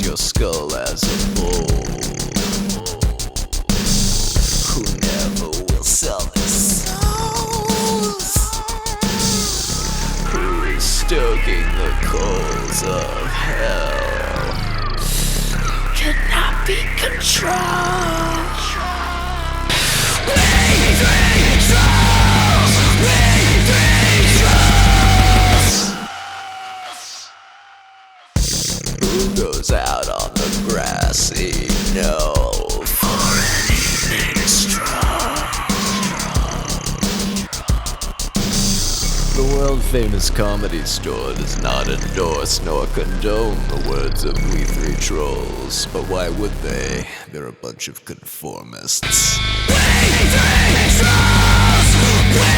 your skull as a bull who never will sell their souls, who is stoking the coals of hell, cannot be controlled. Who goes out on the grassy knoll for anything strong? The world-famous Comedy Store does not endorse nor condone the words of we three trolls, but why would they? They're a bunch of conformists. We three trolls! We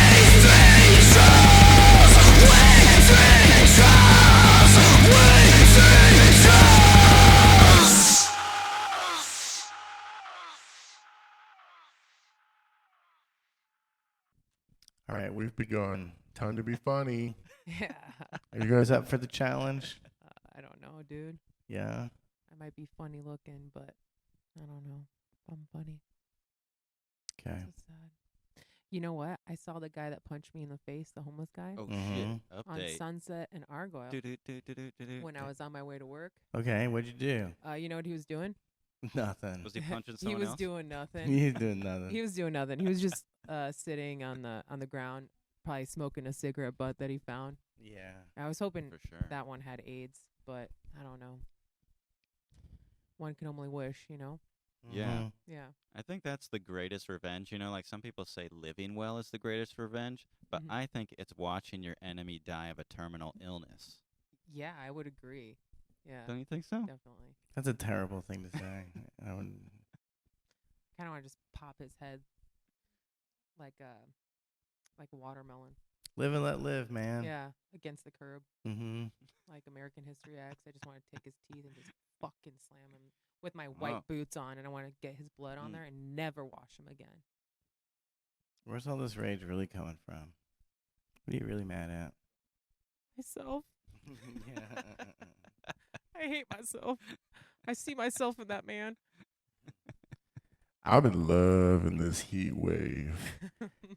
three trolls! We three trolls! We three trolls! All right, we've begun. Time to be funny. Yeah. Are you guys up for the challenge? I don't know, dude. Yeah. I might be funny looking, but I don't know if I'm funny. Okay. So sad. You know what? I saw the guy that punched me in the face, the homeless guy, Oh Mhm. shit! on Update. Sunset and Argyle when I was on my way to work. Okay, what'd you do? You know what he was doing? Nothing. Was he punching He someone was else? doing nothing. You doing nothing. He was doing nothing. He was just sitting on the ground, probably smoking a cigarette butt that he found. Yeah. I was hoping For sure. that one had AIDS, but I don't know. One can only wish, you know? Yeah. Mhm. Yeah. I think that's the greatest revenge. You know, like some people say living well is the greatest revenge, but Mhm. I think it's watching your enemy die of a terminal illness. Yeah, I would agree. Yeah, Don't you think so? definitely. That's a terrible thing to say. I would, Kind of want to just pop his head like a watermelon. live and let live, man. Yeah, against the curb, Mm-hmm. like American History X. I just want to take his teeth and just fucking slam him with my white Oh. boots on, and I want to get his blood on Mm. there and never wash him again. Where's all this rage really coming from? What are you really mad at? Myself. Yeah. I hate myself. I see myself in that man. I've been loving this heat wave.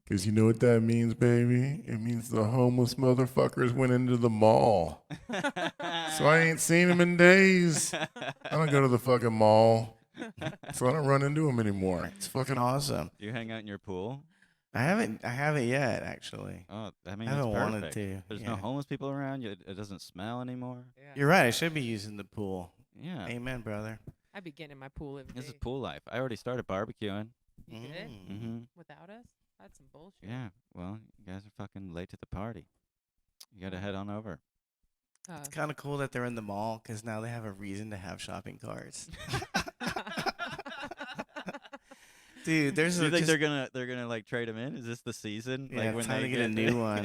Because you know what that means, baby? It means the homeless motherfuckers went into the mall. So I ain't seen them in days. I don't go to the fucking mall. So I don't run into them anymore. It's fucking awesome. Do you hang out in your pool? I haven't yet, actually. Oh, I mean, I haven't it's wanted perfect. to. There's yeah. no homeless people around. It doesn't smell anymore. Yeah. You're right. I should be using the pool. Yeah. Amen, brother. I'd be getting in my pool every This is day. pool life. I already started barbecuing. You did? Mm-hmm. Without us? That's some bullshit. Yeah. Well, you guys are fucking late to the party. You got to head on over. It's kind of cool that they're in the mall because now they have a reason to have shopping carts. Dude, there's Do you a think just, they're gonna like trade them in? Is this the season? yeah, like it's when time they to get a new one.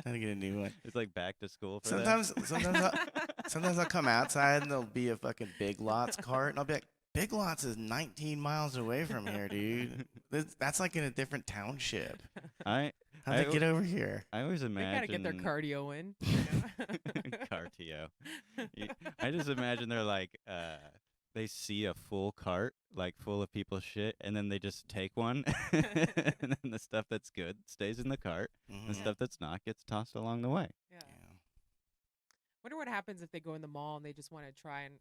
Time to get a new one. It's like back to school for Sometimes I'll come outside and there'll be a fucking Big Lots cart and I'll be like, Big Lots is 19 miles away from here, dude. That's like in a different township. I How'd they get over here? I always They imagine gotta get their cardio in. You know? cardio. I just imagine they're like they see a full cart like full of people's shit, and then they just take one, and then the stuff that's good stays in the cart, and the Mhm. stuff that's not gets tossed along the way. Yeah. Yeah. Wonder what happens if they go in the mall and they just want to try on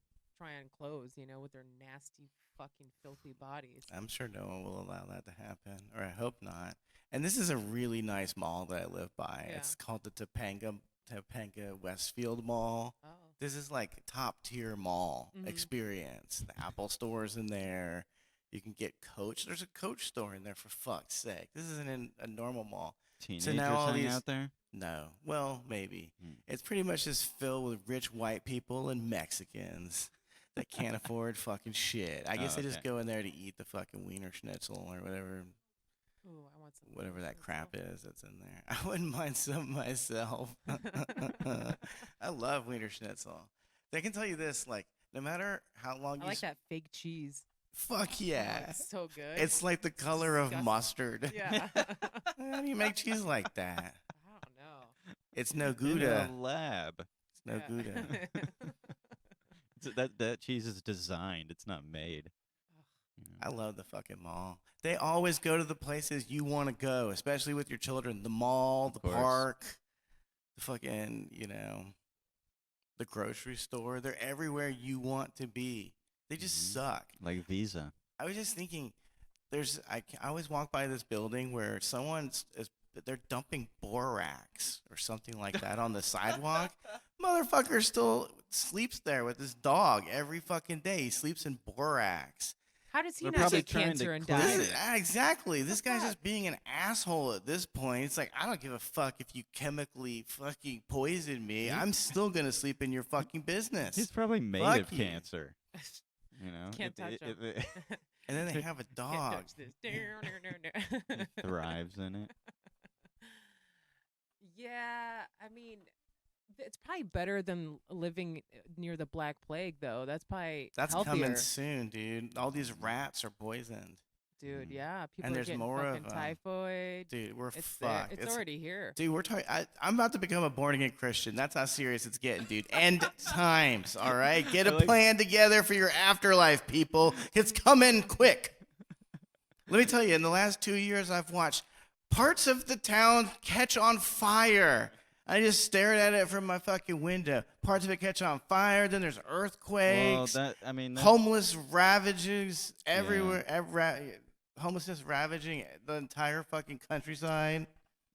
clothes, you know, with their nasty, fucking, filthy bodies. I'm sure no one will allow that to happen, or I hope not. And this is a really nice mall that I live by. Yeah. It's called the Topanga Westfield Mall. Oh. This is like top tier mall Mhm. experience. The Apple Store's in there. You can get Coach. There's a Coach store in there for fuck's sake. This isn't in a normal mall. Teenagers now all hang these- out there. No. Well, maybe. Hmm. It's pretty much just filled with rich white people and Mexicans that can't afford fucking shit. I guess Oh, they just okay. go in there to eat the fucking Wiener Schnitzel or whatever Ooh, I want some. whatever that crap is that's in there. I wouldn't mind some myself. I love Wiener Schnitzel. I can tell you this, like, no matter how long I you like that fake cheese. fuck Oh, yeah. it's so good. It's like the color of disgusting. mustard. Yeah. How do you make cheese like that? I don't know. It's no In Gouda. a lab. It's no Yeah. Gouda. It's that cheese is designed. It's not made. I love the fucking mall. They always go to the places you want to go, especially with your children. The mall, the course. park, the fucking, the grocery store. They're everywhere you want to be. They just suck. Like Visa. I was just thinking, I always walk by this building where they're dumping borax or something like that on the sidewalk. Motherfucker still sleeps there with his dog every fucking day. He sleeps in borax. How does he They're not probably get trying to cancer and clean die? it. Exactly. This guy's just being an asshole at this point. It's like, I don't give a fuck if you chemically fucking poison me. I'm still going to sleep in your fucking business. He's probably made Fuck of you. cancer. Can't touch him. And then they have a Can't dog. touch this. He thrives in it. Yeah, I mean, it's probably better than living near the Black Plague, though. That's probably That's healthier. coming soon, dude. All these rats are poisoned. Dude. Yeah, people And are there's getting more fucking of 'em. typhoid. Dude, we're It's there. fucked. It's already here. Dude, we're talking. I'm about to become a born again Christian. That's how serious it's getting, dude. End times, all right? Get a plan together for your afterlife, people. It's coming quick. Let me tell you, in the last 2 years, I've watched parts of the town catch on fire. I just stared at it from my fucking window. Parts of it catch on fire. Then there's earthquakes. That's Homeless ravages everywhere. Homelessness ravaging the entire fucking countryside.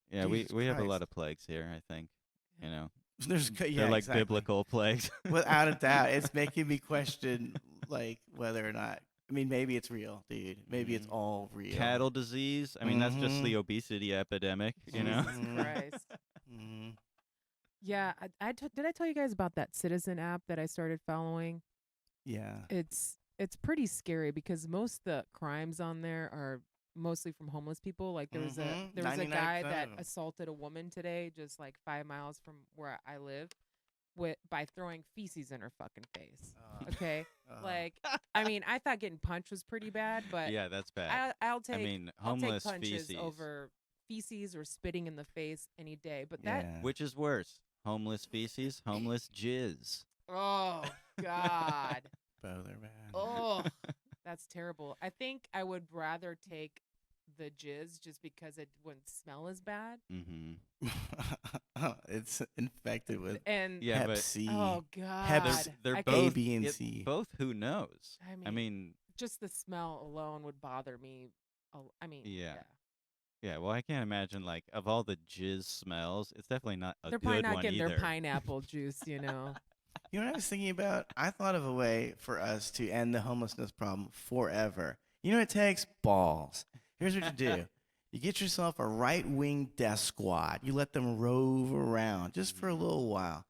Yeah, we Jesus have a Christ. lot of plagues here, I think. They're They're like exactly. biblical plagues. Without a doubt, it's making me question like whether or not. I mean, maybe it's real, dude. Maybe it's all real. Cattle disease. I mean, that's just the obesity epidemic, Mhm. Christ. Mhm. Yeah, did I tell you guys about that Citizen app that I started following? Yeah. It's pretty scary because most of the crimes on there are mostly from homeless people. Like there was a Mhm. there was a 99% guy of that 'em. assaulted a woman today, just like 5 miles from where I live, by throwing feces in her fucking face. Okay, like I mean, I thought getting punched was pretty bad, but Yeah, that's bad. I'll take I'll take homeless punches feces. over feces or spitting in the face any day. But Yeah. that Which is worse? Homeless feces, homeless jizz. oh god. Both are bad. Oh, that's terrible. I think I would rather take the jizz just because it wouldn't smell as bad. Mm-hmm. It's infected with And Yeah, Hep but C. oh they're, god, they're I both can't- A, B, and C. both. Who knows? I I mean, just the smell alone would bother me. I mean, Yeah. yeah. Well, I can't imagine like of all the jizz smells, it's definitely not a They're probably good not one getting either. their pineapple juice, you know. You know what I was thinking about? I thought of a way for us to end the homelessness problem forever. You know what it takes? Balls. Here's what you do. You get yourself a right-wing death squad. You let them rove around just for a little while.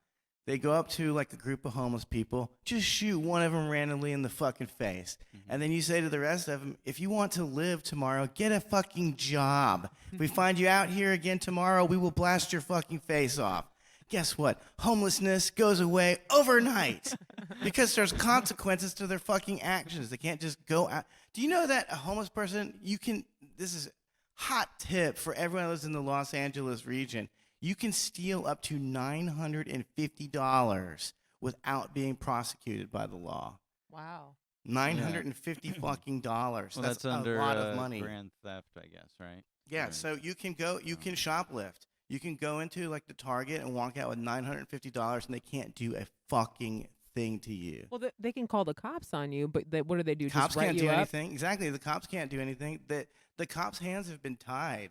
They go up to like a group of homeless people, just shoot one of them randomly in the fucking face. And then you say to the rest of them, if you want to live tomorrow, get a fucking job. If we find you out here again tomorrow, we will blast your fucking face off. Guess what? Homelessness goes away overnight because there's consequences to their fucking actions. They can't just go out. Do you know that a homeless person, this is hot tip for everyone who lives in the Los Angeles region. You can steal up to $950 without being prosecuted by the law. Wow. $950 fucking dollars. Well, that's under a lot of money. grand theft, I guess, right? Yeah, Or- so you can shoplift. You can go into like the Target and walk out with $950 and they can't do a fucking thing to you. Well, they can call the cops on you, but what do they do? Cops just write can't you do up? anything. Exactly, the cops can't do anything. The cops' hands have been tied.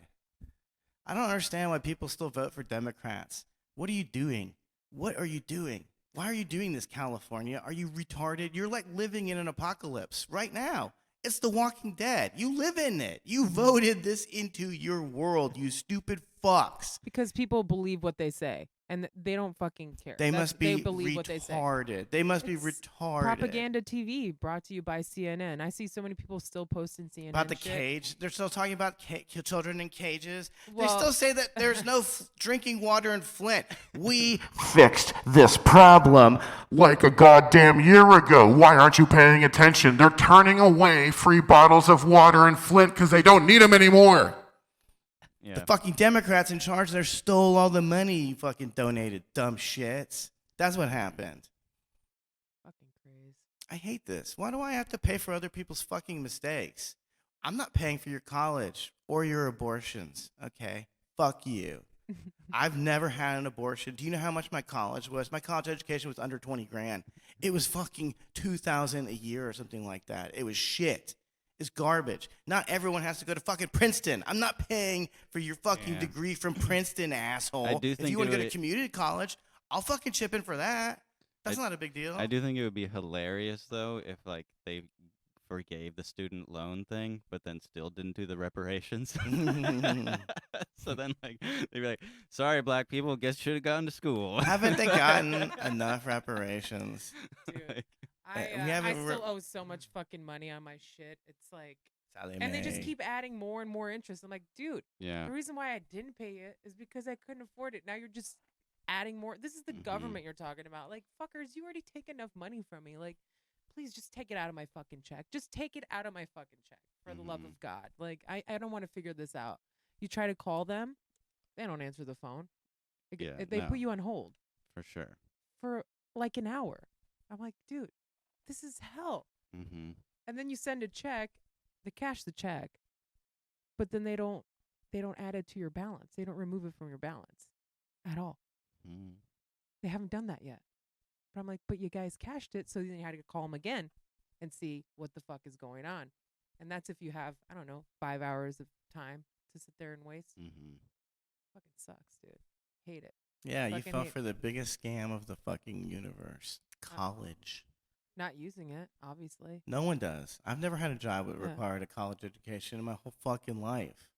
I don't understand why people still vote for Democrats. What are you doing? What are you doing? Why are you doing this, California? Are you retarded? You're like living in an apocalypse right now. It's The Walking Dead. You live in it. You voted this into your world, you stupid fucks. Because people believe what they say, and they don't fucking care. They must be they believe what they say. retarded. They must be It's retarded. Propaganda TV brought to you by CNN. I see so many people still posting CNN About the shit. cage. They're still talking about children in cages. Well- They still say that there's no drinking water in Flint. We fixed this problem. Like a goddamn year ago. Why aren't you paying attention? They're turning away free bottles of water in Flint because they don't need them anymore. Yeah. The fucking Democrats in charge, they stole all the money you fucking donated, dumb shits. That's what happened. Fucking crazy. I hate this. Why do I have to pay for other people's fucking mistakes? I'm not paying for your college or your abortions, okay? Fuck you. I've never had an abortion. Do you know how much my college was? My college education was under 20 grand. It was fucking 2,000 a year or something like that. It was shit. It's garbage. Not everyone has to go to fucking Princeton. I'm not paying for your fucking Yeah. degree from Princeton, asshole. I do If think you want it to go to would- community college, I'll fucking chip in for that. That's not a big deal. I do think it would be hilarious though if like they forgave the student loan thing, but then still didn't do the reparations. So then like they'd be like, "Sorry, black people, guess should have gone to school." Haven't they gotten enough reparations? Dude, we I haven't still owe so much fucking money on my shit. It's like, That's how they and they just may. keep adding more and more interest. I'm like, dude, Yeah. the reason why I didn't pay it is because I couldn't afford it. Now you're just adding more. This is the Mhm. government you're talking about. Like, fuckers, you already take enough money from me. Like, please just take it out of my fucking check. Just take it out of my fucking check for the love Mhm. of God. Like, I don't want to figure this out. You try to call them, they don't answer the phone. Yeah, They no. put you on hold For sure. for like an hour. I'm like, dude, this is hell. Mm-hmm. And then you send a check, they cash the check, but then they don't add it to your balance. They don't remove it from your balance at all. Mm. They haven't done that yet. But I'm like, but you guys cashed it, so then you had to call them again and see what the fuck is going on. And that's if you have, I don't know, 5 hours of time to sit there and waste. Mm-hmm. Fucking sucks, dude. Hate it. Yeah, you fucking fell hate- for the biggest scam of the fucking universe. College. Not using it, obviously. No one does. I've never had a job that Yeah. required a college education in my whole fucking life.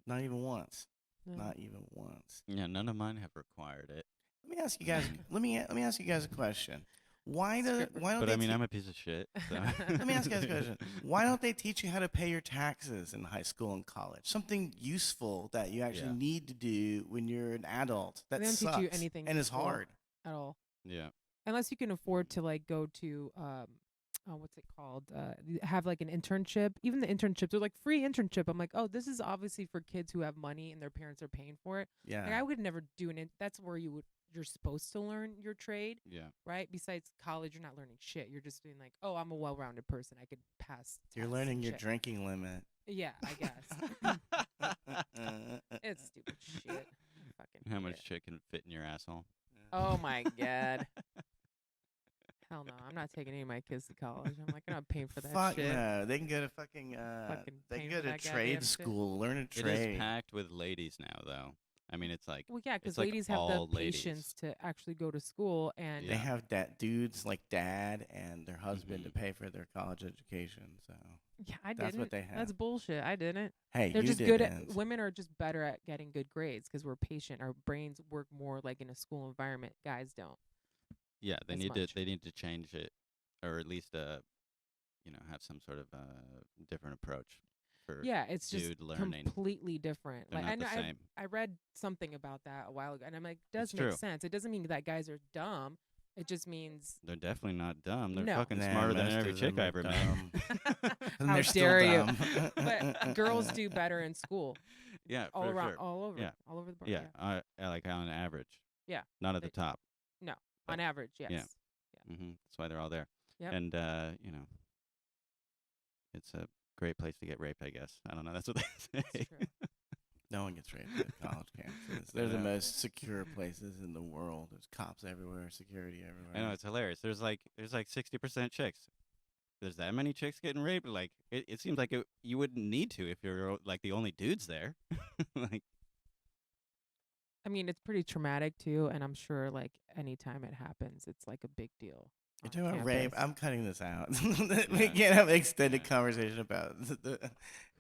Not even once. No. Not even once. Yeah, none of mine have required it. Let me ask you guys. let me ask you guys a question. Why don't But they I mean, te- I'm a piece of shit. So. Let me ask you guys a question. Why don't they teach you how to pay your taxes in high school and college? Something useful that you actually Yeah. need to do when you're an adult. That They don't sucks teach you anything and in it's school. hard. At all. Yeah. Unless you can afford to like go to what's it called? Have like an internship. Even the internships are like free internship. I'm like, oh, this is obviously for kids who have money and their parents are paying for it. Yeah. Like I would never do an. That's where you're supposed to learn your trade, Yeah. right? Besides college, you're not learning shit. You're just being like, oh, I'm a well-rounded person. I could pass. You're tests learning and your shit. drinking limit. Yeah, I guess. It's stupid shit. Fucking How hate much it. shit can fit in your asshole? Oh my god. Hell no, I'm not taking any of my kids to college. I'm like, I'm not paying for that Fuck shit. no. They can go to fucking Fucking they paying can go for to that goddamn trade shit. school, learn a It trade. is packed with ladies now, though. I mean, it's like Well, yeah, because It's like ladies have all the ladies. patience to actually go to school, and They Yeah. have dudes like dad and their husband to Mhm. pay for their college education. So yeah, I That's didn't. what they have. That's bullshit. I didn't. hey, They're you just didn't. good at. Women are just better at getting good grades because we're patient. Our brains work more like in a school environment. Guys don't. yeah, they as need much. to change it, or at least have some sort of different approach for Yeah, it's just dude learning. completely different. They're Like not I know the same. I read something about that a while ago, and I'm like, does It's make true. sense. It doesn't mean that guys are dumb. It just means They're definitely not dumb. They're No. fucking Nah, smarter than most every of chick them I are ever met. dumb. And How they're still dare you. dumb. but girls do better in school. Yeah, all for around, sure. all over, Yeah. all over the board. Yeah, like on average. Yeah, Not at the they- top. No, but- on average, yes. yeah. That's why they're all there. Yep. And it's a great place to get raped, I guess. I don't know. That's what they say. It's true. No one gets raped at college campuses. They're the Yeah. most secure places in the world. There's cops everywhere, security everywhere. I know it's hilarious. There's like 60% chicks. There's that many chicks getting raped. Like it seems like you wouldn't need to if you're like the only dudes there. Like I mean, it's pretty traumatic too, and I'm sure like anytime it happens, it's like a big deal. You're on talking about rape. campus. I'm cutting this out. Yeah. We can't have an extended Yeah. conversation about Who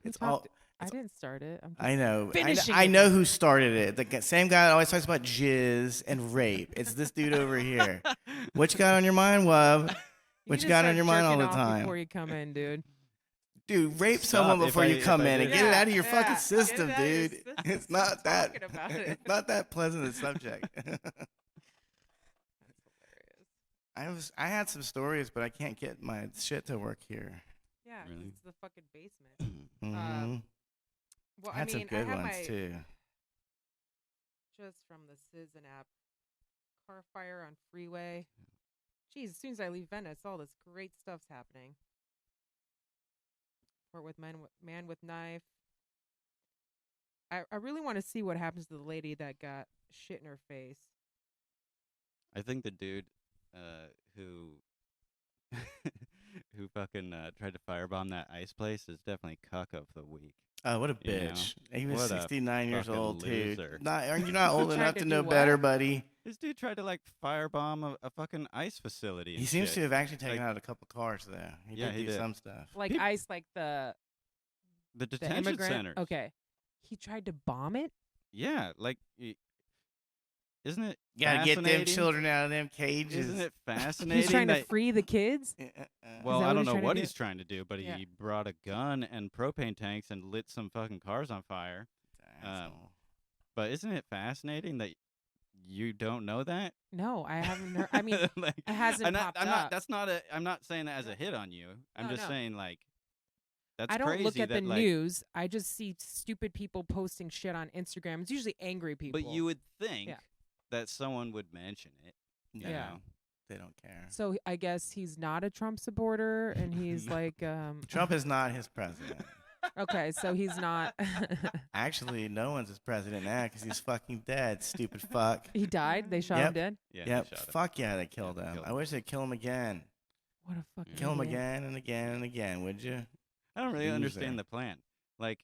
it's all. talked- I didn't start it. I'm I know. finishing I it know now. who started it. The same guy that always talks about jizz and rape. It's this dude over here. What you got on your mind, Wub? You What need you to got on start your mind all jerking the off time? before you come in, dude. Dude, rape Stop someone if before you if come I in and did. get it out of your Yeah, fucking get it system, out of your dude. system. It's Stop not that. talking about it. It's not that pleasant a subject. That's hilarious. I had some stories, but I can't get my shit to work here. Yeah, 'cause Really? it's the fucking basement. hmm Well, I had I some mean, good I have ones my too. just from the Citizen app. Car fire on freeway. Jeez, as soon as I leave Venice, all this great stuff's happening. Or with man with knife. I really want to see what happens to the lady that got shit in her face. I think the dude who who fucking tried to firebomb that ice place is definitely cuck of the week. Oh, what a You know? bitch! He was What a 69 years fucking old, loser. too. Are you not old He tried enough to to do know what? better, buddy? This dude tried to like firebomb a fucking ice facility. He and seems shit. to have actually taken Like, out a couple cars, though. Yeah, he did do did. some stuff. Like Peop- ICE, like the the detention immigrant. centers. Okay. He tried to bomb it? Yeah, like isn't it Gotta get them fascinating? children out of them cages. Isn't it fascinating? He's trying to that, free the kids? well, that I what don't he's know trying to what do? he's trying to do, but Yeah. he brought a gun and propane tanks and lit some fucking cars on fire. Asshole. But isn't it fascinating that you don't know that? No, I haven't heard. I mean, Like, it hasn't I'm not, popped I'm not. up. That's not a. I'm not saying that as a hit on you. I'm No, just no. saying like. That's I don't crazy look at that, the like, news. I just see stupid people posting shit on Instagram. It's usually angry people. But you would think Yeah. that someone would mention it. You Yeah. know? They don't care. So I guess he's not a Trump supporter, and he's No. like, Trump is not his president. okay, so he's not. Actually, no one's his president now because he's fucking dead, stupid fuck. He died. They shot Yep. him dead. Yeah. Yep. they shot him. Fuck yeah, they killed they him. killed I him. wish they'd kill him again. What a fucking Kill him idiot. again and again and again, would you? I don't really Loser. understand the plan. Like,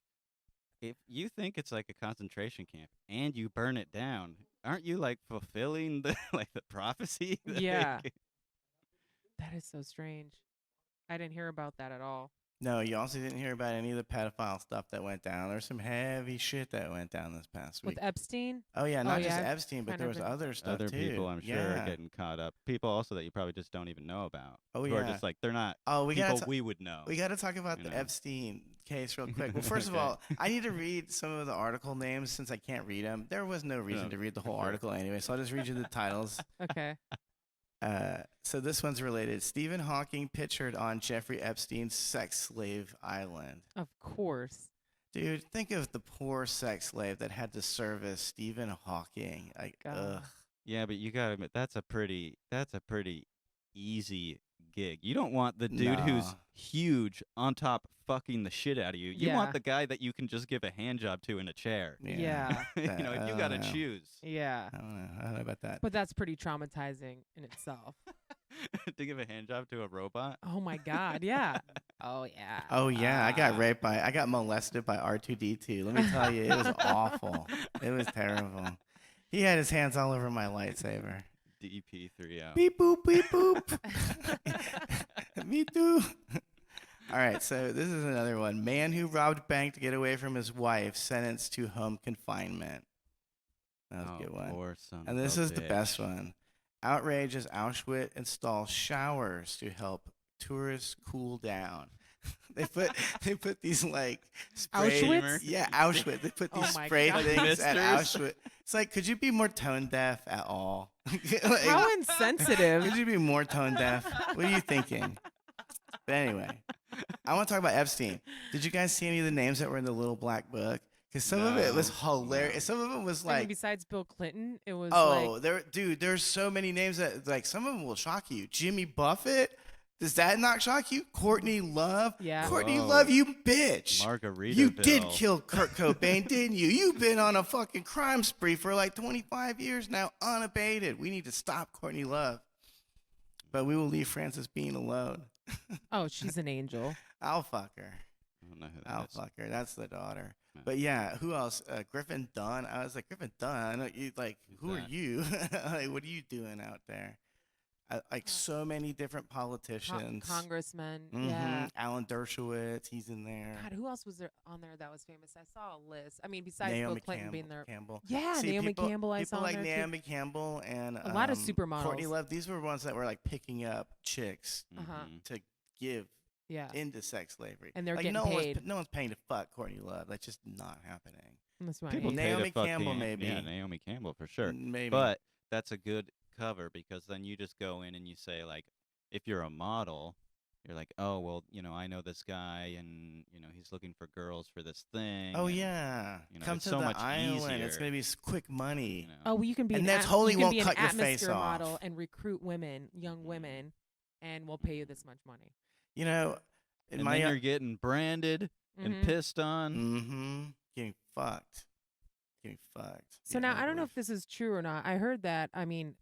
if you think it's like a concentration camp and you burn it down, aren't you like fulfilling the like the prophecy? Yeah. That is so strange. I didn't hear about that at all. No, you also didn't hear about any of the pedophile stuff that went down. There's some heavy shit that went down this past week. With Epstein? Oh yeah, not just yeah, I've Epstein, but kind there of was been- other stuff Other too. people, I'm sure, Yeah. are getting caught up. People also that you probably just don't even know about. Oh, who are yeah. just like they're not Oh, we people got we would know. we got to talk about you the know. Epstein case real quick. Well, first of Okay. all, I need to read some of the article names since I can't read them. There was no reason No, to read the for whole sure. article anyway, so I'll just read you the titles. Okay. So this one's related. Stephen Hawking pictured on Jeffrey Epstein's sex slave island. Of course. Dude, think of the poor sex slave that had to service Stephen Hawking. Like, God. ugh. Yeah, but you gotta admit that's a pretty easy gig. You don't want the dude who's Nah. huge on top fucking the shit out of you. You Yeah. want the guy that you can just give a hand job to in a chair. Yeah. you know, you gotta know. choose Yeah. I don't know about that. But that's pretty traumatizing in itself. to give a hand job to a robot. Oh my God. Yeah. Oh yeah. Oh yeah, I got Ah. I got molested by R2D2. Let me tell you, it was awful. It was terrible. He had his hands all over my lightsaber. DP3O. Beep boop, beep boop. Me too. All right, so this is another one. Man who robbed bank to get away from his wife sentenced to home confinement. That was a good one. Poor son And of this a is the bitch. best one. Outrage as Auschwitz installs showers to help tourists cool down. they put these like spray, Auschwitz? Yeah, Auschwitz. They put Oh these my spray God. things at Misters? Auschwitz. It's like, could you be more tone deaf at all? Like, How insensitive. could you be more tone deaf? What are you thinking? But anyway, I want to talk about Epstein. Did you guys see any of the names that were in the little black book? Because some of it was No, hilarious. no. Some of it was I mean, like, besides Bill Clinton, it was oh, like there's so many names that like some of them will shock you. Jimmy Buffett, does that not shock you? Courtney Love, Yeah. Courtney Whoa. Love, you bitch. Margaritaville. You did kill Kurt Cobain, didn't you? You've been on a fucking crime spree for like 25 years now, unabated. We need to stop Courtney Love. But we will leave Frances Bean alone. oh, she's an angel. I'll fuck her. I don't know who that I'll is. fuck her. That's the daughter. Yeah. But yeah, who else? Griffin Dunn. I was like, Griffin Dunn. I know you like. Who's Who are that? you? Like, what are you doing out there? Like so many different politicians. Congressman. Mhm. Yeah. Alan Dershowitz. He's in there. God, who else was there on there that was famous? I saw a list. I mean, besides Naomi Bill Clinton being there. Campbell. Yeah, See, Naomi people, Campbell. I saw people like on there too. Naomi Campbell and A lot of Courtney supermodels. Love. These were ones that were like picking up chicks Uh-huh. Mhm. to give Yeah, into sex slavery. And they're like, getting no paid. One's, no one's paying to fuck Courtney Love. That's just not happening. that's why. I People hate pay it. to Naomi fuck Campbell, the- maybe. Yeah, Naomi Campbell for sure. Maybe. But that's a good cover because then you just go in and you say like, if you're a model, you're like, oh well, I know this guy, and he's looking for girls for this thing. Oh and, yeah, come it's to so the much island. easier. It's gonna be quick money. You know? Oh, well, you can be And an that totally you can won't be an cut your face atmosphere model off. and recruit women, young women, and we'll pay you this much money. You know, in And my then you're getting branded and pissed on. mm-hmm, getting fucked. So now I don't know if this is true or not. I heard that. I mean,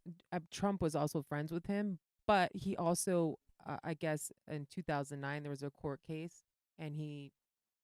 Trump was also friends with him, but he also, I guess, in 2009 there was a court case, and he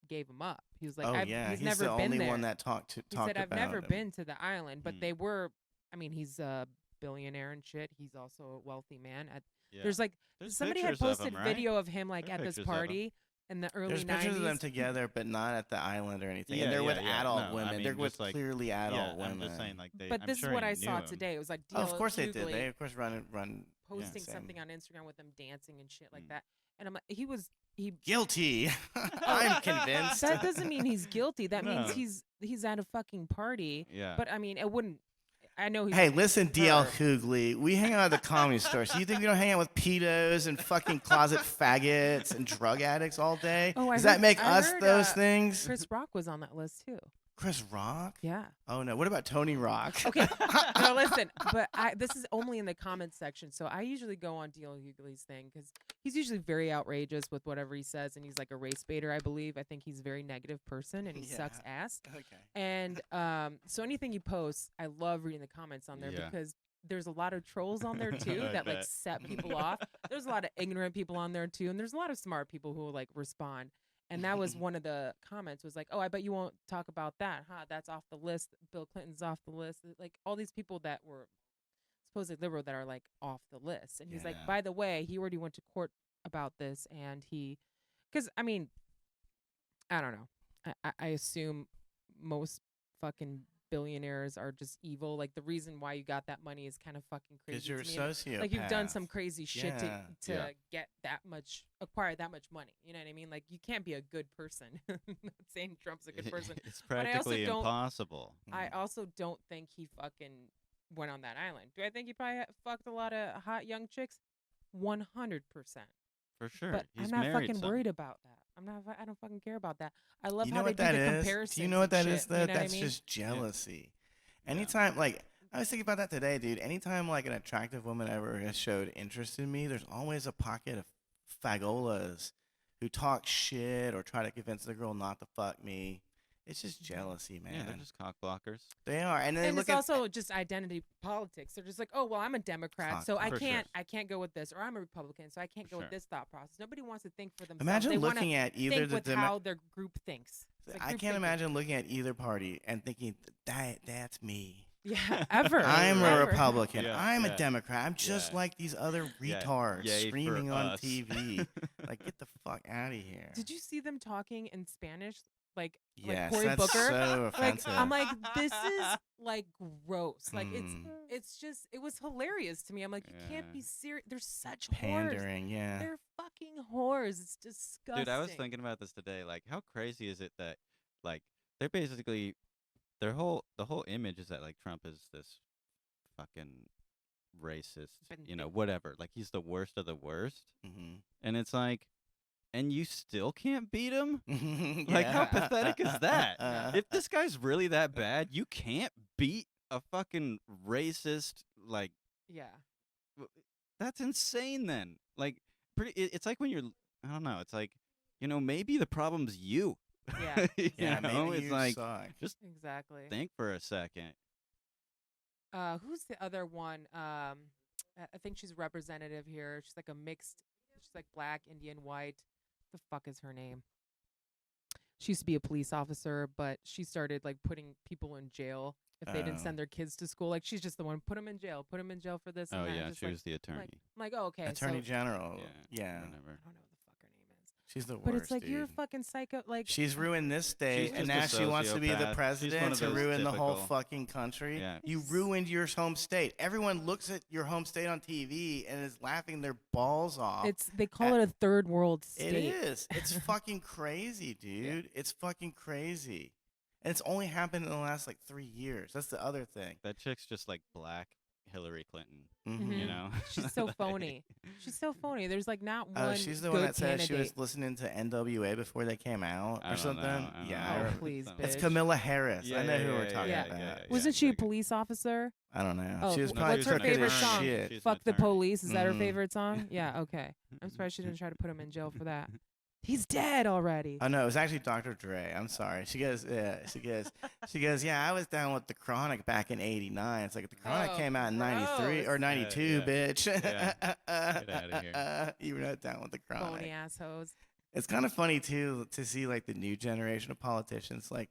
gave him up. He was like, oh yeah, he's he's never the been only there. one that talked He said, I've about never him. been to the island, but Mm. they were. I mean, he's a billionaire and shit. He's also a wealthy man. Yeah. There's like There's somebody had pictures of posted him, right? video of him like There are at this pictures of him. party in the early There's 90s. pictures of them together, but not at the island or anything. Yeah, and they're with yeah. adult No, women. I mean, they're with just like- clearly adult women. I'm just saying, like, But I'm this sure is what he I saw knew him. today. It was like Oh, of course they did. Hughley They of course run. posting same. something on Instagram with them dancing and shit like Mm. that. And I'm like, he Guilty. I'm convinced. that doesn't mean he's guilty. That No. means he's at a fucking party. Yeah. But I mean, it wouldn't. I know he's. Hey, listen, DL her. Hughley. We hang out at the comedy store. So you think we don't hang out with pedos and fucking closet faggots and drug addicts all day? Oh, I Does heard- that make I us heard, those things? Chris Rock was on that list too. Chris Rock? Yeah. Oh no. What about Tony Rock? Okay. No, listen. But this is only in the comments section, so I usually go on DL Hughley's thing because he's usually very outrageous with whatever he says, and he's like a race baiter, I believe. I think he's a very negative person, and he sucks ass. Okay. And so anything you post, I love reading the comments on there Yeah. because there's a lot of trolls on there too I that like bet. set people off. There's a lot of ignorant people on there too, and there's a lot of smart people who will like respond. And that was one of the comments was like, "Oh, I bet you won't talk about that, huh? That's off the list. Bill Clinton's off the list." Like all these people that were supposedly liberal that are like off the list. And he's like, Yeah. "By the way, he already went to court about this, and because I mean, I don't know. I assume most fucking billionaires are just evil. Like the reason why you got that money is kind of fucking crazy. Because you're a to me. And, sociopath. like you've done some crazy shit Yeah. to Yeah. get acquire that much money. You know what I mean? Like you can't be a good person. I'm not saying Trump's a good person. It's I also practically don't- impossible. I also don't think he fucking went on that island. Do I think he probably fucked a lot of hot young chicks? 100%. For sure. But He's I'm not married fucking some. worried about that. I don't fucking care about that. I love You how know they what do that the is? comparisons. Do you know what that and is? shit, you know what I That's mean? just jealousy. Anytime, like, I was thinking about that today, dude. Anytime, like, an attractive woman ever has showed interest in me, there's always a pocket of fagolas who talk shit or try to convince the girl not to fuck me. It's just jealousy, man. Yeah, they're just cock blockers. They are, and then they And look it's at also just identity politics. They're just like, oh well, I'm a Democrat, Fuck, so I for sure. can't go with this, or I'm a Republican, so I can't go Sure. with this thought process. Nobody wants to think for themselves. Imagine they wanna looking at either think the with how their group thinks. It's like I group can't thinking. imagine looking at either party and thinking that's me. Yeah, ever. I'm a ever. Republican. Yeah, I'm yeah. a Democrat. I'm just Yeah. like these other Yeah, retards yay for screaming on us. TV. Like, get the fuck out of here. Did you see them talking in Spanish? Like Yes, Cory that's Booker? so Like offensive. I'm like, this is like gross. Like Mm. it's just it was hilarious to me. I'm like, you can't be Yeah. serious. They're such whores. Pandering, yeah. They're fucking whores. It's disgusting. Dude, I was thinking about this today. Like, how crazy is it that, like, they're basically the whole image is that like Trump is this fucking racist, whatever. Like he's the worst of the worst, Mm-hmm. and it's like, and you still can't beat him. Like, how pathetic is that? If this guy's really that bad, you can't beat a fucking racist. Like, Yeah. that's insane. Then, like, it's like when you're, I don't know. It's like, maybe the problem's you. Yeah. yeah, maybe it's you like, suck. just Exactly. think for a second. Who's the other one? I think she's representative here. She's like a mixed. She's like black, Indian, white. The fuck is her name? She used to be a police officer, but she started like putting people in jail if they didn't Oh. send their kids to school. Like she's just the one. Put them in jail. Put them in jail for this. And Oh that. yeah, Just she like, was the attorney. I'm like, oh okay. Attorney so, General. yeah, Yeah. I whatever. don't know what the fuck her name is. She's the worst. But it's like dude. you're a fucking psycho. Like She's ruined this state, She's and just a now she wants to be the sociopath. She's one president of to those ruin the whole typical- fucking country. Yeah. You ruined your home state. Everyone looks at your home state on TV and is laughing their balls off. they call it a third world state. It is. It's fucking crazy, dude. It's fucking crazy. And it's only happened in the last like 3 years. That's the other thing. That chick's just like black Hillary Clinton. Mhm. You know, She's so phony. She's so phony. There's like not one. She's the good one that said candidate. she was listening to NWA before they came out I or don't something. know, I don't Yeah, know. I Oh, remember. please, Something. It's bitch. Camilla Harris. Yeah, I know yeah, who yeah, we're yeah, talking yeah, about. Wasn't she a like- police officer? I don't know. Oh, She was No, probably what's her crooked as favorite song? shit. She's an Fuck the attorney. police. Is that her Mhm. favorite song? Yeah, okay. I'm surprised she didn't try to put him in jail for that. He's dead already. Oh no, it was actually Dr. Dre. I'm sorry. She goes, yeah, I was down with the Chronic back in '89. It's like the Chronic Oh, came out in '93 or gross. '92, Yeah. bitch. Yeah. Get outta here. You were not down with the Phony Chronic. assholes. It's kind of funny too to see like the new generation of politicians, like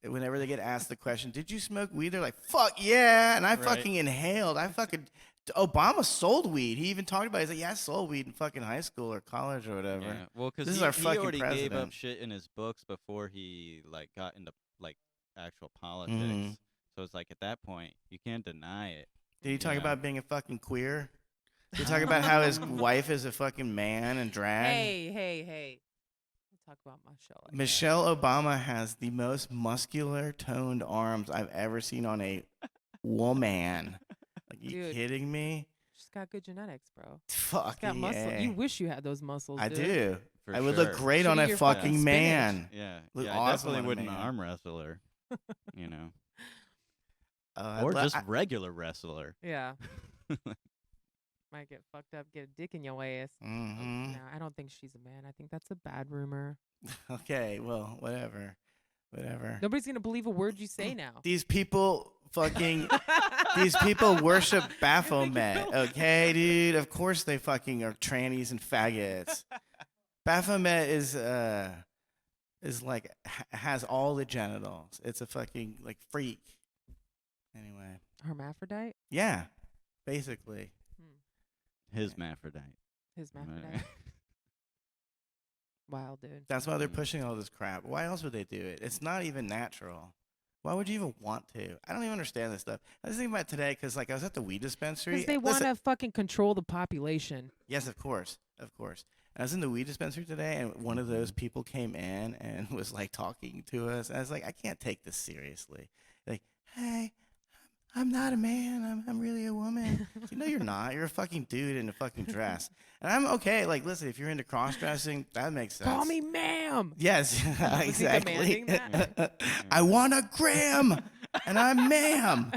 whenever they get asked the question, "Did you smoke weed?" They're like, "Fuck yeah!" And I Right. fucking inhaled. Obama sold weed. He even talked about it. He's like, "Yeah, I sold weed in fucking high school or college or whatever." Yeah. Well, because This is he, our he fucking already gave president. up shit in his books before he like got into like actual politics. Mhm. So it's like at that point you can't deny it. Did he talk Yeah. about being a fucking queer? Did he talk about how his wife is a fucking man and drag? Hey. We'll talk about Michelle. like that. Michelle Obama has the most muscular toned arms I've ever seen on a woman. Like, you Dude. kidding me? She's got good genetics, bro. She's Fuck got muscle. yeah. You wish you had those muscles. I dude. do. For I would sure. look great Should on be a your fucking fucking man. Yeah. Look Yeah. I awesome definitely on a wouldn't man. arm wrestle her. You know, I'd or lo- just I- regular wrestler. Yeah. Might get fucked up, get a dick in your ass. Mhm. No, I don't think she's a man. I think that's a bad rumor. Okay, well, whatever. Nobody's gonna believe a word you say now. These people fucking these people worship Baphomet, okay, dude? Of course they fucking are trannies and faggots. Baphomet is like has all the genitals. It's a fucking like freak. Anyway, Hermaphrodite? yeah, basically. His Maphrodite. His hermaphrodite. Wild, dude. That's why they're pushing all this crap. Why else would they do it? It's not even natural. Why would you even want to? I don't even understand this stuff. I was thinking about it today because, like, I was at the weed dispensary. Because they want to fucking control the population. Yes, of course. I was in the weed dispensary today, and one of those people came in and was, like, talking to us. And I was like, I can't take this seriously. Like, hey, I'm not a man. I'm really a woman. No, you're not. You're a fucking dude in a fucking dress. And I'm okay. Like, listen, if you're into cross-dressing, that makes sense. Call me ma'am. Yes, he exactly. demanding that? I want a gram, and I'm ma'am.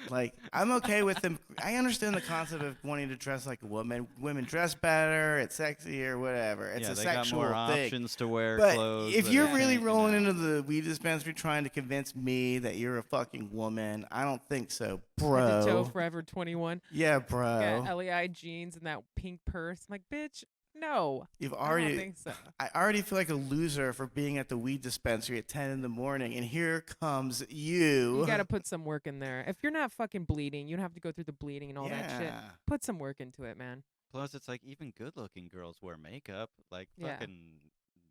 Like, I'm okay with them. I understand the concept of wanting to dress like a woman. Women dress better. It's sexier, whatever. It's yeah, a they got sexual more thing. options to wear But clothes. if and you're everything, really you rolling know. into the weed dispensary trying to convince me that you're a fucking woman, I don't think so, Head to toe bro. Forever 21. Yeah, Got bro. LEI jeans and that pink purse. I'm like, bitch, no. You've I don't already. think so. I already feel like a loser for being at the weed dispensary at 10 in the morning, and here comes you. You got to put some work in there. If you're not fucking bleeding, you don't have to go through the bleeding and all that shit. Yeah. Put some work into it, man. Plus, it's like even good-looking girls wear makeup. Like, Yeah. fucking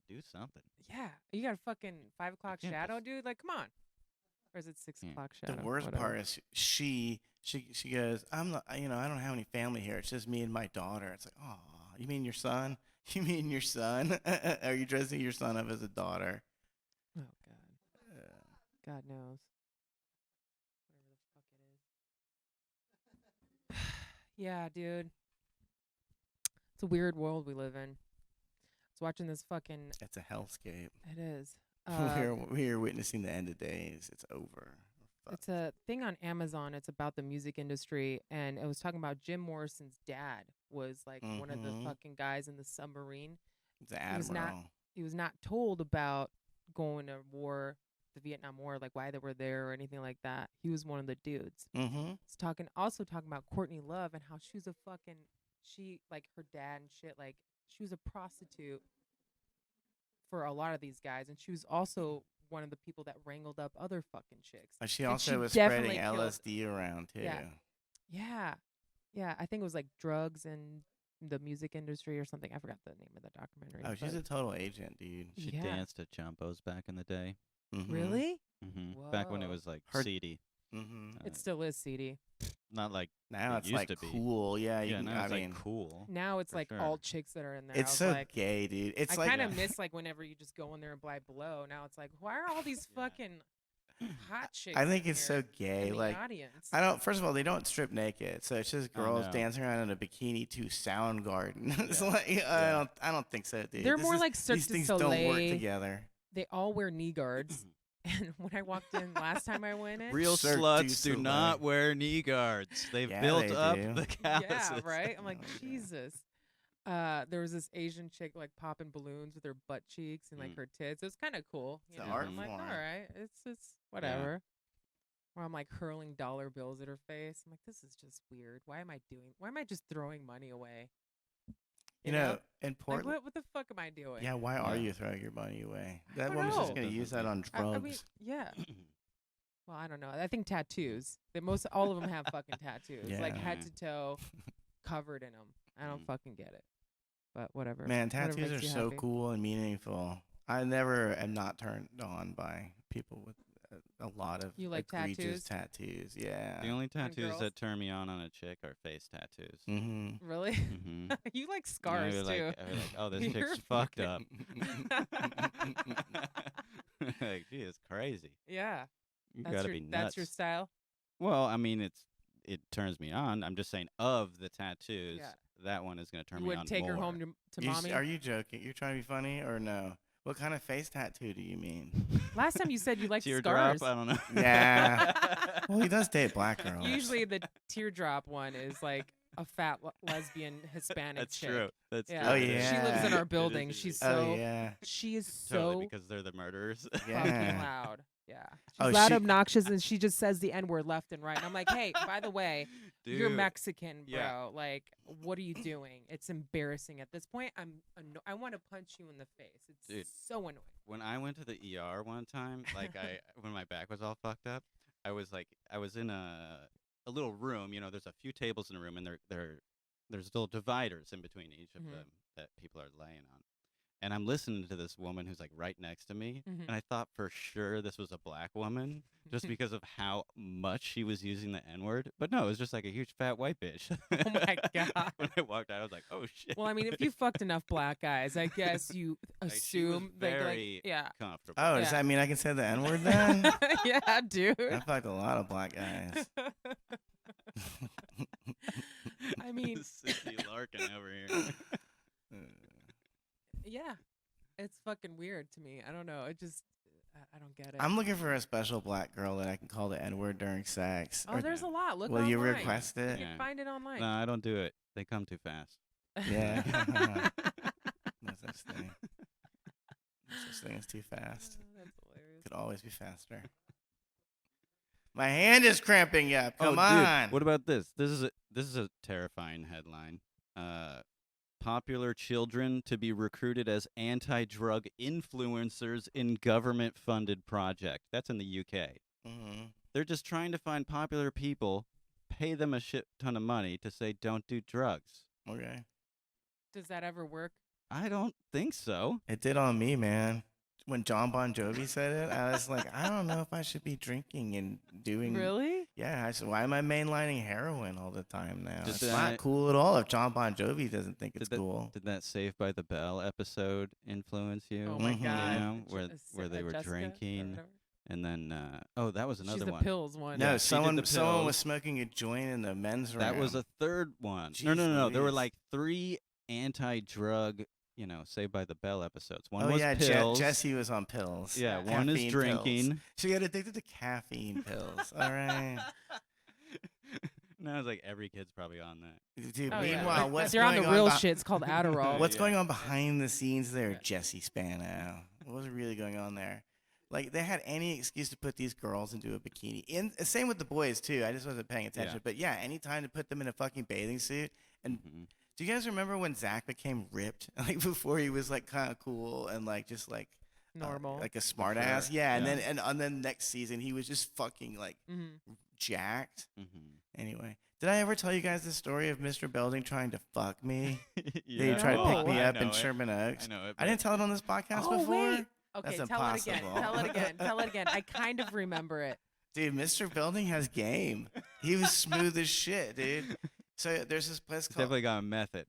do something. Yeah. You got a fucking 5 o'clock can't shadow, just- dude? Like, come on. Or is it 6 Yeah. o'clock The shadow? worst Whatever. part is she goes, I'm not, I don't have any family here. It's just me and my daughter. It's like, oh, you mean your son? You mean your son? Are you dressing your son up as a daughter? Oh, God. God knows. Whatever the fuck it is. Yeah, dude. It's a weird world we live in. I was watching this fucking. It's a hellscape. It is. We're witnessing the end of days. It's over. It's a thing on Amazon. It's about the music industry, and it was talking about Jim Morrison's dad was like one of the Mhm. fucking guys in the submarine. It's the He was not- admiral. He was not told about going to war, the Vietnam War, like why they were there or anything like that. He was one of the dudes. Mm-hmm. It's also talking about Courtney Love and how she was like her dad and shit. Like she was a prostitute for a lot of these guys, and she was also one of the people that wrangled up other fucking chicks. She And also she was definitely spreading killed- LSD around too. Yeah. Yeah. I think it was like drugs and the music industry or something. I forgot the name of the documentary. Oh, she's but- a total agent, dude. She Yeah. danced at Jumbo's back in the day. Mhm. Really? Back when it Whoa. was like Her- seedy. Mhm. It still is seedy. Not like Now it it's used like to be. cool. Yeah, you yeah, can, now I it's mean, like cool. Now it's For like sure. all chicks that are in there. it's I was so like, gay, dude. It's I like kind of miss like whenever you just go in there and buy blow. Now it's like, why are all these Yeah. fucking hot chicks. I think in it's so here gay. in the Like, audience. I don't. First of all, they don't strip naked, so it's just Oh, girls no. dancing around in a bikini to Soundgarden. It's Yeah. like I don't think so, dude. They're This more is- like Cirque these du things don't work Soleil. together. They all wear knee guards. And when I walked in last time I went in, Real Cirque du sluts do Soleil. not wear knee guards. They've Yeah, built they up do. the yeah, calluses. right. I'm like, Oh, yeah. Jesus. There was this Asian chick like popping balloons with her butt cheeks and like her tits. It was kind of cool. It's You an know? art I'm like, all form. right, it's whatever. Or I'm like hurling dollar bills at her face. I'm like, this is just weird. Why am I just throwing money away? You know, in like Portland. what the fuck am I doing? Yeah, why are Yeah. you throwing your money away? I That don't woman's just know. gonna use that on drugs. I mean, yeah. Well, I don't know. I think tattoos. All of them have fucking tattoos, like Yeah. head to toe, covered in them. I don't fucking get it. But whatever. Man, Whatever tattoos are makes you so happy. cool and meaningful. I never am not turned on by people with a lot of You like egregious tattoos. Yeah. The only tattoos girls? that turn me on a chick are face tattoos. Mm-hmm. Really? Mm-hmm. You like scars too. Like, oh, this You're chick's fucked up. Mm-hmm. Like, she is crazy. Yeah. You gotta be nuts. That's your style. Well, I mean, it turns me on. I'm just saying, of the tattoos, Yeah. that one is gonna turn You me would on take more. her home to mommy. Are you joking? You're trying to be funny or no? What kind of face tattoo do you mean? Last time you said you liked Teardrop? scars. I don't know. Yeah. Well, he does date black girls. Usually the teardrop one is like a fat lesbian Hispanic That's chick. true. That's Yeah. true. Oh, She lives in yeah. our building. It is She's Oh so yeah. she is Totally, so because they're the murderers. fucking Yeah. loud. Yeah. She's Oh, loud, she- obnoxious, and she just says the N-word left and right. And I'm like, hey, by the way, you're Dude, Mexican, bro. yeah. Like, what are you doing? It's embarrassing at this point. I want to punch you in the face. It's Dude. so annoying. When I went to the ER one time, like when my back was all fucked up, I was in a little room. You know, there's a few tables in a room, and there's little dividers in between each of Mhm. them that people are laying on. And I'm listening to this woman who's like right next to me, Mhm. and I thought for sure this was a black woman just because of how much she was using the N-word. But no, it was just like a huge fat white bitch. Oh my God. When I walked out, I was like, oh shit. Well, I mean, if you fucked enough black guys, I guess you Like, she was assume very yeah. comfortable. Oh, does Yeah. that mean I can say the N word then? Yeah, dude. I fucked a lot of black guys. I mean, Sissy Larkin over here. yeah. It's fucking weird to me. I don't know. It just I don't get it. I'm looking for a special black girl that I can call the N word during sex. Oh, there's a lot. Look Will online. you request You it? can find it online. No, I don't do it. They come too fast. Yeah. No such thing. No such thing as too fast. That's hilarious. Could always be faster. My hand is cramping up. Come oh, on. Dude, what about this? This is a terrifying headline. Popular children to be recruited as anti-drug influencers in government-funded project. That's in the UK. Mm-hmm. They're just trying to find popular people, pay them a shit ton of money to say don't do drugs. Okay. Does that ever work? I don't think so. It did on me, man. When John Bon Jovi said it, I was like, I don't know if I should be drinking and doing. Really? Yeah. I said, why am I mainlining heroin all the time now? Did It's that- not cool at all if John Bon Jovi doesn't think it's Did that- cool. Did that Saved by the Bell episode influence you? Oh my Mhm. God. You know, J- where they were Jessica or drinking, whatever? and then that was another She's the one. pills one. No, Yeah, she did someone the was pills. smoking a joint in the men's room. That was a third one. No, Jeez There were Louise. like 3 anti-drug, Saved by the Bell episodes. One Oh was yeah, pills. Jesse was on pills. Yeah, Yeah. one is Caffeine drinking. pills. She got addicted to caffeine pills. All right. Now it's like every kid's probably on that. Dude, Oh, yeah. meanwhile, what's If you're on going the real beh- shit, it's called Adderall. What's Yeah. going on behind the scenes there, Yeah. Jesse Spano? What was really going on there? Like, they had any excuse to put these girls into a bikini. And same with the boys, too. I just wasn't paying attention. Yeah. But yeah, any time to put them in a fucking bathing suit. And Mhm. do you guys remember when Zach became ripped? Like, before he was, like, kind of cool and, like, just, like, Normal. like a smart Sure. ass. Yeah, and Yeah. then next season, he was just fucking, like, Mhm. jacked. Mhm. Anyway, did I ever tell you guys the story of Mr. Belding trying to fuck me? Yeah, They tried to well, pick me I up in know it. Sherman Oaks. I know it. I didn't tell it on this podcast Oh, before. wait. Okay, That's tell it again. impossible. Tell it again. Tell it again. I kind of remember it. Dude, Mr. Belding has game. He was smooth as shit, dude. So there's this place called. Definitely got a method.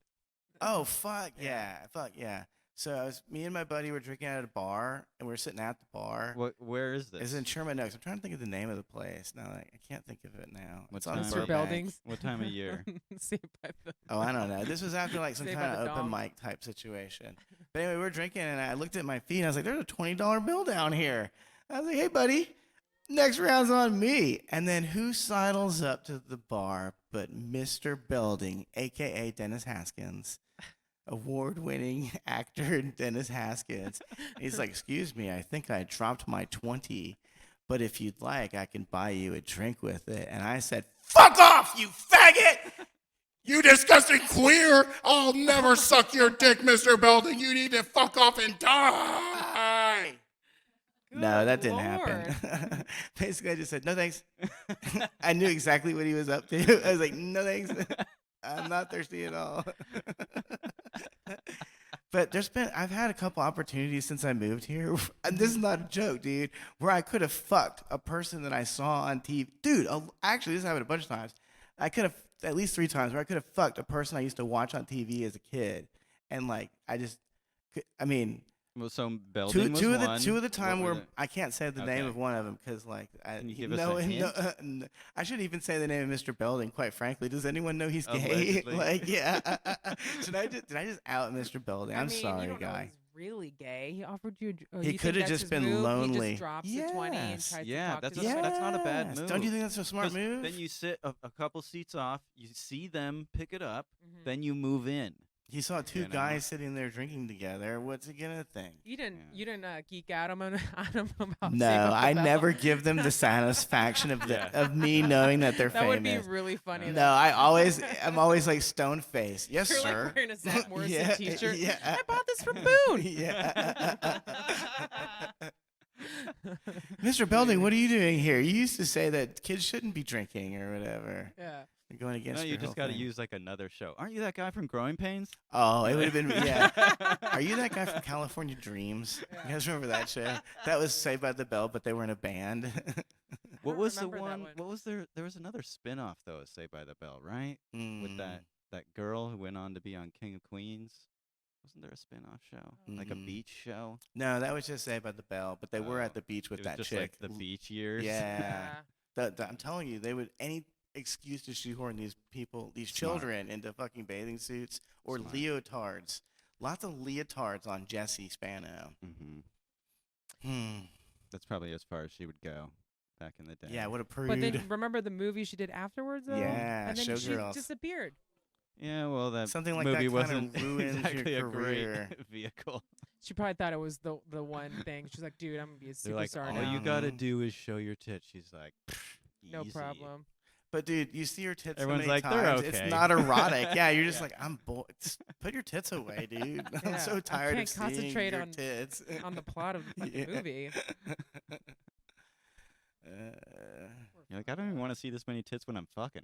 Oh fuck yeah, fuck yeah. So me and my buddy were drinking at a bar, and we were sitting at the bar. Where is this? It's in Sherman Oaks. I'm trying to think of the name of the place. Now I can't think of it now. What It's on time? Mr. Burbank. Belding's. What time of year? Saved by the Oh, I don't know. This was after like some Saved by kind of the open Dong. mic type situation. But anyway, we were drinking, and I looked at my feet, and I was like, "There's a $20 bill down here." I was like, "Hey, buddy, next round's on me." And then who sidles up to the bar but Mr. Belding, a.k.a. Dennis Haskins, award-winning actor Dennis Haskins. He's like, "Excuse me, I think I dropped my 20, but if you'd like, I can buy you a drink with it." And I said, "Fuck off, you faggot!" You disgusting queer! I'll never suck your dick, Mr. Belding. You need to fuck off and die. No, that Good didn't Lord. happen. Basically, I just said, "No, thanks." I knew exactly what he was up to. I was like, "No, thanks. I'm not thirsty at all." But I've had a couple opportunities since I moved here, and this is not a joke, dude, where I could have fucked a person that I saw on TV. Dude, actually, this happened a bunch of times. I could have, at least 3 times, where I could have fucked a person I used to watch on TV as a kid. And, like, I mean, Well, so Belding was two one. of the time What were where the- I can't say the name Okay. of one of them because like Can you give us a hint? I shouldn't even say the name of Mr. Belding. Quite frankly, does anyone know he's gay? Allegedly. Like, yeah. Did I just out Mr. Belding? I'm I mean, sorry, you don't know guy. he's really gay. He offered you. Or He you think coulda that's just his been move? He lonely. just drops the 20 and Yes. tries to Yeah, talk that's to a- you. that's not a bad Yes. move. Don't you think that's a smart 'Cause move? Then you sit a couple seats off. You see them pick it up. Mhm. Then you move in. He saw 2 You know. guys sitting there drinking together. What's he gonna think? You didn't. Yeah. You didn't geek out on him about. No, Saved by the I Bell? never give them the satisfaction of Yeah. of me knowing that they're That famous. would be really funny. No, I'm always like stone faced. Yes, You're sir. like wearing a Zach Morrison Yeah, t-shirt. yeah. I bought this from Boone. Yeah. Mr. Belding, what are you doing here? You used to say that kids shouldn't be drinking or whatever. Yeah. You're going against No, you your just whole got to thing. use like another show. Aren't you that guy from Growing Pains? Oh, it would have been, yeah. Are you that guy from California Dreams? Yeah. You guys remember that show? That was Saved by the Bell, but they were in a band. What don't was the remember that one? one. What was there? There was another spin-off though, of Saved by the Bell, right? With Mm. that girl who went on to be on King of Queens. Wasn't there a spin-off show? Like a Mm. beach show? No, that was just Saved by the Bell, but they were Oh, at the beach with It was that just chick. like the beach years. Yeah. I'm telling you, they would any excuse to shoehorn these Smart. children into fucking bathing suits or Smart. leotards. Lots of leotards on Jessie Spano. hmm Hmm. That's probably as far as she would go back in the day. Yeah, what a prude. But then remember the movie she did afterwards though? Yeah, And then Showgirls. she disappeared. Yeah, well, that Something like movie that wasn't kind of ruins exactly your a great career. vehicle. She probably thought it was the one thing. She's like, dude, I'm gonna be a They're like, superstar all now. you gotta Mhm. do is show your tits. She's like, No easy. problem. But dude, you see her tits Everyone's so many like, "They're times. okay." It's not erotic. Yeah, you're just Yeah. like, I'm bored. Just put your tits away, dude. I'm Yeah, so I tired can't of seeing concentrate your on- tits. On the plot of the fucking Yeah. movie. You're like, I don't even want to see this many tits when I'm fucking.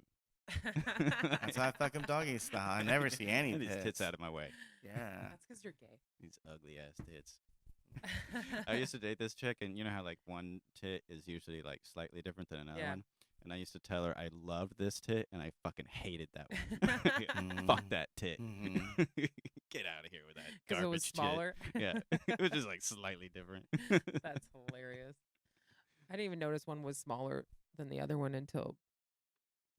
That's how I fuck 'em doggy style. I never see any Get these tits. tits out of my way. Yeah. That's because you're gay. These ugly ass tits. I used to date this chick, and you know how like one tit is usually like slightly different than another Yeah. one. And I used to tell her I loved this tit, and I fucking hated that one. Fuck that tit. Mhm. Get out of here with that Because garbage it was smaller. tit. Yeah, it was just like slightly different. That's hilarious. I didn't even notice one was smaller than the other one until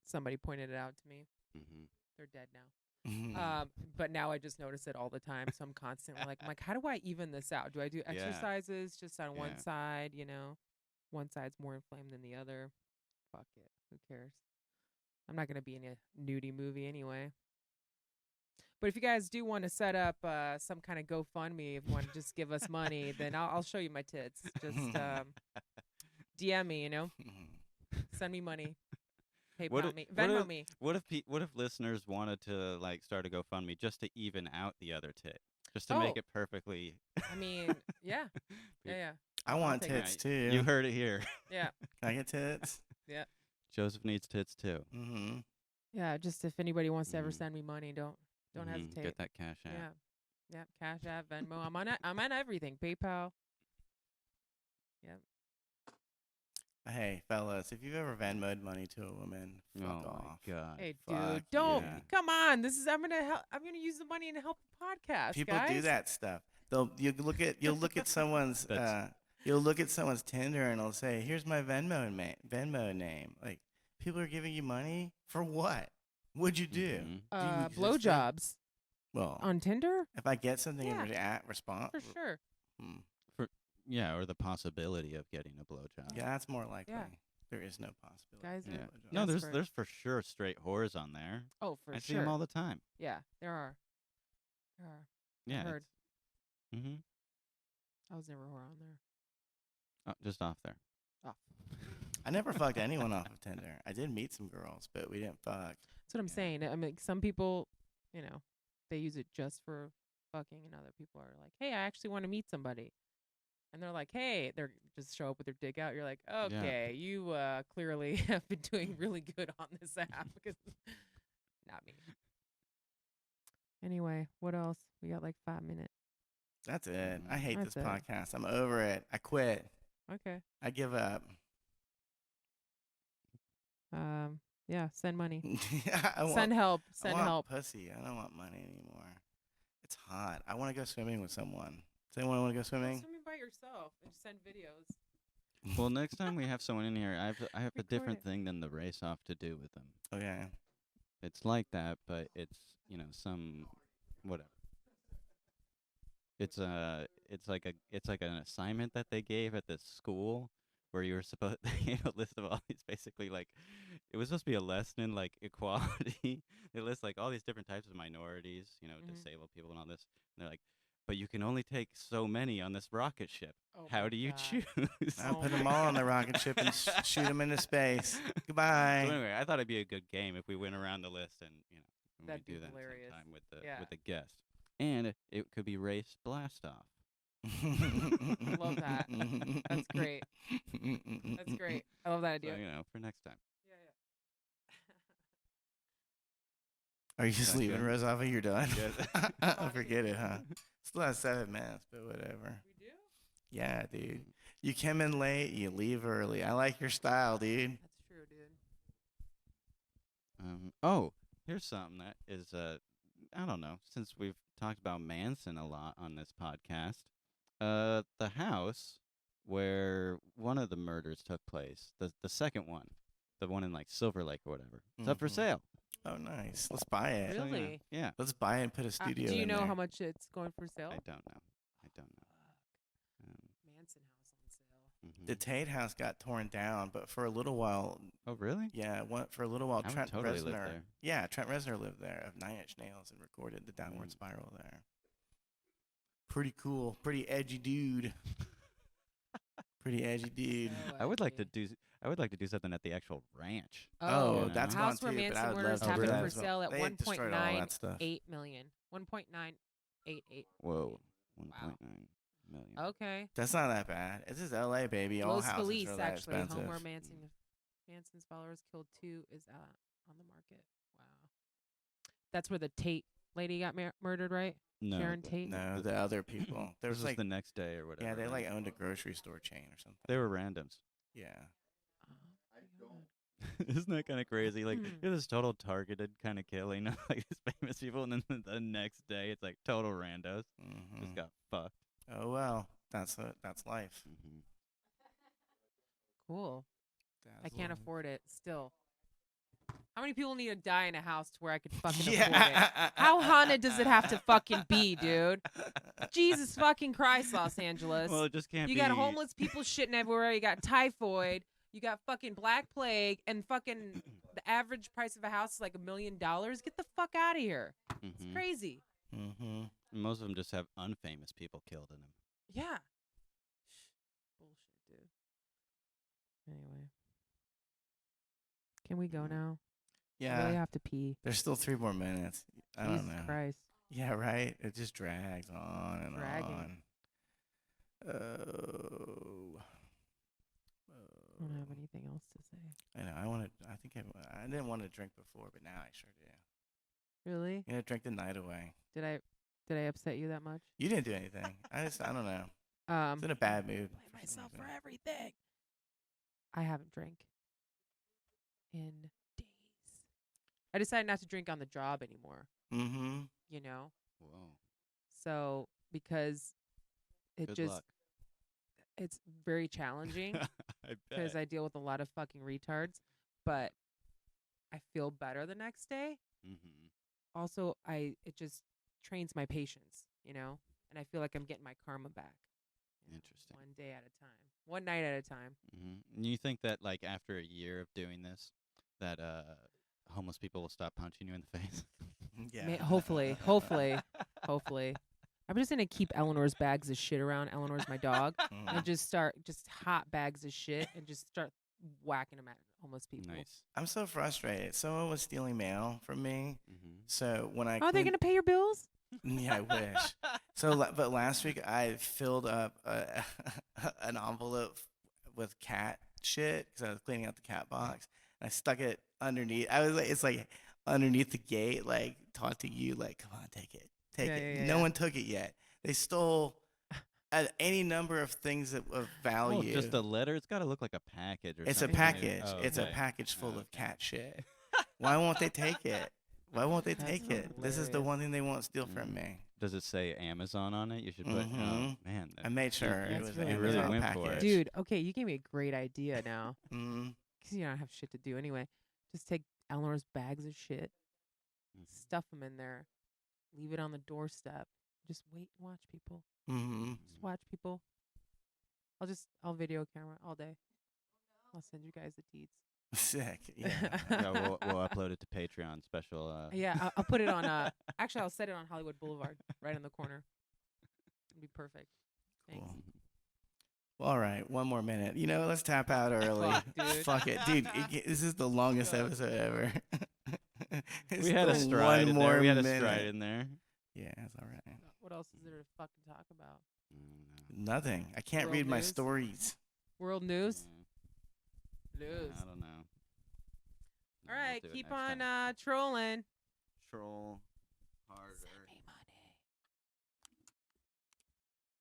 somebody pointed it out to me. hmm They're dead now. Mhm. But now I just notice it all the time. So I'm constantly like, how do I even this out? Do I do Yeah. exercises just on Yeah. one side? You know, one side's more inflamed than the other. Fuck it. Who cares? I'm not gonna be in a nudie movie anyway. But if you guys do want to set up some kind of GoFundMe, if you want to just give us money, then I'll show you my tits. Just DM me, you know, send me money, What PayPal if- me, what Venmo if- me. What if listeners wanted to like start a GoFundMe just to even out the other tit, just to make Oh. it perfectly? I mean, yeah, yeah. I want take tits it. too. You heard it here. Yeah. Can I get tits? Joseph needs tits too. Mm-hmm. Yeah, just if anybody wants to ever Mhm. send me money, don't Mhm. hesitate. Get that cash out. Yeah. Yeah, Cash App, Venmo. I'm on everything. PayPal. Hey, fellas, if you've ever Venmoed money to a woman, fuck Oh off. my god. Hey, fuck dude, don't. yeah. Come on. I'm gonna use the money to help the podcast, People guys. do that stuff. You'll look at someone's That's- you'll look at someone's Tinder and it'll say, "Here's my Venmo name." Like, people are giving you money for what? What'd you do? Mhm. Do you just Blowjobs Well, on Tinder if I get something Yeah. in response, for sure. Yeah, or the possibility of getting a blowjob. yeah, that's more likely. Yeah. There is no possibility. Guys of are a Yeah. blowjob. No, desperate. there's for sure straight whores on there. Oh, for I see sure. them all the time. Yeah, there are. There are. Yeah. heard. Mm-hmm. I was never a whore on there. Just off there. Oh. I never fucked anyone off of Tinder. I did meet some girls, but we didn't fuck. That's what I'm Yeah. saying. I mean, some people, you know, they use it just for fucking, and other people are like, "Hey, I actually want to meet somebody," and they're like, "Hey," they're just show up with their dick out. You're like, "Okay, you clearly have been doing really good on this app," because not me. Anyway, what else? We got like 5 minutes. That's it. I hate That's this it. podcast. I'm over it. I quit. Okay. I give up. Yeah, send money. I Send help. I Send want help. pussy. I don't want money anymore. It's hot. I want to go swimming with someone. Does anyone want to go swimming? Swimming by yourself and send videos. Well, next time we have someone in here, I have a Record different it. thing than the race off to do with them. Okay. It's like that, but it's some whatever. It's like an assignment that they gave at this school where you were supposed they gave a list of all these basically like it was supposed to be a lesson in like equality. They list like all these different types of minorities, Mhm. disabled people and all this. And they're like, but you can only take so many on this rocket ship. Oh How my do you God. choose? I Oh put my them all on the rocket ship and shoot them into space. Goodbye. So anyway, I thought it'd be a good game if we went around the list and when That'd we be do that hilarious. sometime with Yeah. the guest. And it could be race blast off. Love that. That's great. That's great. I love that So, idea. for next time. Yeah, Are you just Sound leaving, good? Rozafa? You're done? Yes. Forget it, huh? Still have 7 minutes, but whatever. We do? Yeah, dude. You come in late, you leave early. I like your style, dude. That's true, dude. Oh, here's something that is I don't know, since we've talked about Manson a lot on this podcast. The house where one of the murders took place, the second one, the one in like Silver Lake or whatever, it's up for Mhm. sale. Oh, nice. Let's buy it. Really? So, yeah. Let's buy it and put a studio Do you in know there. how much it's going for sale? I don't know. Manson house on sale. Mhm. The Tate house got torn down, but for a little while, Oh, really? yeah, for a little while, I would Trent totally live Reznor. there. Yeah, Trent Reznor lived there of 9 Inch Nails and recorded the Downward Mm. Spiral there. Pretty cool, pretty edgy dude. Pretty edgy dude. So I would like to edgy. do something at the actual ranch. Oh, Yeah. that's the house gone where too, but Manson I would murders love to happened do that for as well. sale at They destroyed all that stuff. 1.98 million. 1.988. Whoa, 1.9 million. Okay. That's not that bad. This is LA, baby. All Los houses Feliz, are that actually, expensive. home where Manson's followers killed 2, is on the market. Wow. That's where the Tate lady got murdered, right? No, Sharon Tate. No, the other people. There this was was like, the next day or whatever. yeah, they right? like owned a grocery store chain or something. They were randoms. Yeah. Oh, Isn't that kind of crazy? Like, Hmm. it was total targeted kind of killing of like these famous people, and then the next day it's like total randos Mhm. just got fucked. Oh well, that's life. Mm-hmm. cool. I That's can't life. afford it still. How many people need to die in a house to where I could fucking afford it? Yeah. How haunted does it have to fucking be, dude? Jesus fucking Christ, Los Angeles. Well, it just can't You be. got homeless people shitting everywhere. You got typhoid. You got fucking Black Plague. And fucking the average price of a house is like $1 million. Get the fuck out of here. It's Mhm. crazy. Mhm. Most of them just have unfamous people killed in them. Yeah. Bullshit, dude. Anyway. Can we go now? I Yeah. really have to pee. There's still 3 more minutes. I Jesus don't know. Christ. Yeah, right. It just drags on and Dragging. on. Oh. I don't have anything else to say. I know. I didn't want to drink before, but now I sure do. Really? I'm gonna drink the night away. Did I upset you that much? You didn't do anything. I don't know. I was in a bad mood. Blame for some myself for reason. everything. I haven't drank in days. I decided not to drink on the job anymore, Mhm. you know? Whoa. So, because it Good just luck. it's very challenging I because bet. I deal with a lot of fucking retards, but I feel better the next day. Mm-hmm. Also, it just trains my patience, and I feel like I'm getting my karma back. Interesting. One day at a time, one night at a time. Mm-hmm. And you think that like after a year of doing this, that homeless people will stop punching you in the face? Yeah. Hopefully. I'm just gonna keep Eleanor's bags of shit around. Eleanor's my dog, and Mhm. just start hot bags of shit and just start whacking them at homeless people. Nice. I'm so frustrated. Someone was stealing mail from me. Mm-hmm. So when I Oh, they're cleaned- gonna pay your bills? Yeah, I wish. But last week I filled up an envelope with cat shit because I was cleaning out the cat box. And I stuck it underneath. I was like, it's like underneath the gate, like taunting you, like, come on, take it, take Yeah, it. yeah, No yeah. one took it yet. They stole any number of things of Oh, value. just a letter? It's got to look like a package or It's a something. package. Oh, It's a okay. package full Oh, of okay. cat shit. Why won't they take it? Why won't they That's take it? This is the hilarious. one thing they won't steal from me. Does it say Amazon on it? You should put. Oh Mhm. man, I made sure it That's was really an good. Amazon You really went for it. package. Dude, okay, you gave me a great idea now. Mm-hmm. Because you don't have shit to do anyway. Just take Eleanor's bags of shit, Mhm. stuff them in there, leave it on the doorstep. Just wait and watch people. Mm-hmm. Just watch people. I'll video camera all day. I'll send you guys the deeds. Sick. Yeah. Yeah, we'll upload it to Patreon special. Yeah, I'll put it on. Actually, I'll set it on Hollywood Boulevard, right in the corner. It'd be perfect. Thanks. Cool. Well, all right, one more minute. Let's tap out early. Fuck, dude. Fuck it, dude. This is the longest Fuck. episode ever. We had a Still stride one in more there. We had a minute. stride in there. Yeah, it's all right. What else is there to fucking talk about? Nothing. I can't World read my news? stories. World news. Yeah, News. I don't know. All We'll right, do it keep next on time. trolling. Troll harder.